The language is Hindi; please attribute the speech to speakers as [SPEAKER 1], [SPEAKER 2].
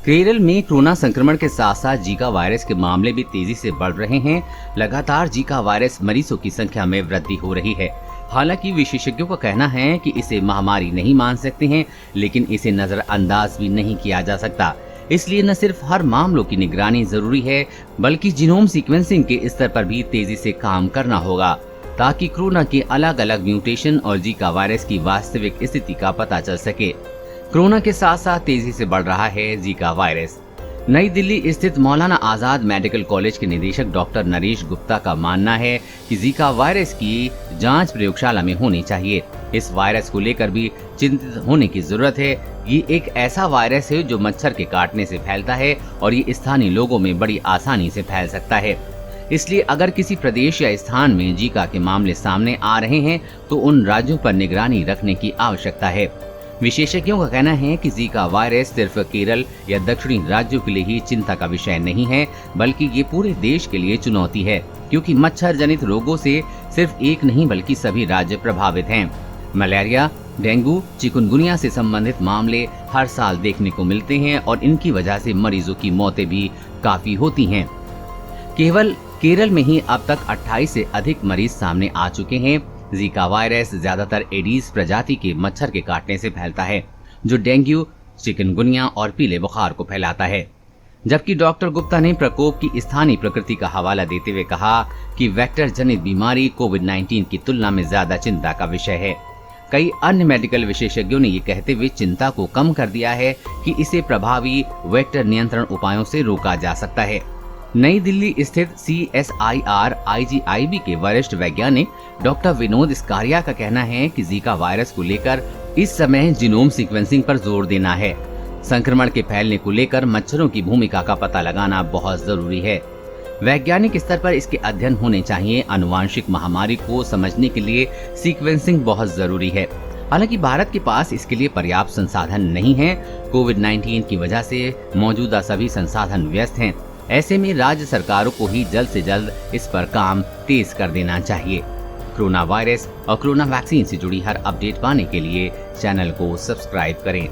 [SPEAKER 1] केरल में कोरोना संक्रमण के साथ साथ जीका वायरस के मामले भी तेजी से बढ़ रहे हैं। लगातार जीका वायरस मरीजों की संख्या में वृद्धि हो रही है। हालांकि विशेषज्ञों का कहना है कि इसे महामारी नहीं मान सकते हैं, लेकिन इसे नजरअंदाज भी नहीं किया जा सकता। इसलिए न सिर्फ हर मामलों की निगरानी जरूरी है, बल्कि जीनोम सीक्वेंसिंग के स्तर पर भी तेजी से काम करना होगा, ताकि कोरोना के अलग अलग म्यूटेशन और जीका वायरस की वास्तविक स्थिति का पता चल सके। कोरोना के साथ साथ तेजी से बढ़ रहा है जीका वायरस। नई दिल्ली स्थित मौलाना आजाद मेडिकल कॉलेज के निदेशक डॉक्टर नरेश गुप्ता का मानना है कि जीका वायरस की जांच प्रयोगशाला में होनी चाहिए। इस वायरस को लेकर भी चिंतित होने की जरूरत है। ये एक ऐसा वायरस है जो मच्छर के काटने से फैलता है और ये स्थानीय लोगों में बड़ी आसानी से फैल सकता है। इसलिए अगर किसी प्रदेश या स्थान में जीका के मामले सामने आ रहे हैं तो उन राज्यों पर निगरानी रखने की आवश्यकता है। विशेषज्ञों का कहना है कि जीका वायरस सिर्फ केरल या दक्षिणी राज्यों के लिए ही चिंता का विषय नहीं है, बल्कि ये पूरे देश के लिए चुनौती है, क्योंकि मच्छर जनित रोगों से सिर्फ एक नहीं बल्कि सभी राज्य प्रभावित हैं। मलेरिया, डेंगू, चिकुनगुनिया से संबंधित मामले हर साल देखने को मिलते हैं और इनकी वजह से मरीजों की मौतें भी काफी होती हैं। केवल केरल में ही अब तक 28 से अधिक मरीज सामने आ चुके हैं। जीका वायरस ज्यादातर एडीज प्रजाति के मच्छर के काटने से फैलता है, जो डेंगू, चिकनगुनिया और पीले बुखार को फैलाता है। जबकि डॉक्टर गुप्ता ने प्रकोप की स्थानीय प्रकृति का हवाला देते हुए कहा कि वेक्टर जनित बीमारी कोविड-19 की तुलना में ज्यादा चिंता का विषय है। कई अन्य मेडिकल विशेषज्ञों ने ये कहते हुए चिंता को कम कर दिया है कि इसे प्रभावी वेक्टर नियंत्रण उपायों से रोका जा सकता है। नई दिल्ली स्थित CSIR IGIB के वरिष्ठ वैज्ञानिक डॉक्टर विनोद इस्कारिया का कहना है कि जीका वायरस को लेकर इस समय जीनोम सीक्वेंसिंग पर जोर देना है। संक्रमण के फैलने को लेकर मच्छरों की भूमिका का पता लगाना बहुत जरूरी है। वैज्ञानिक स्तर पर इसके अध्ययन होने चाहिए। आनुवांशिक महामारी को समझने के लिए सीक्वेंसिंग बहुत जरूरी है। हालांकि भारत के पास इसके लिए पर्याप्त संसाधन नहीं है। कोविड-19 की वजह से मौजूदा सभी संसाधन व्यस्त हैं। ऐसे में राज्य सरकारों को ही जल्द से जल्द इस पर काम तेज कर देना चाहिए। कोरोना वायरस और कोरोना वैक्सीन से जुड़ी हर अपडेट पाने के लिए चैनल को सब्सक्राइब करें।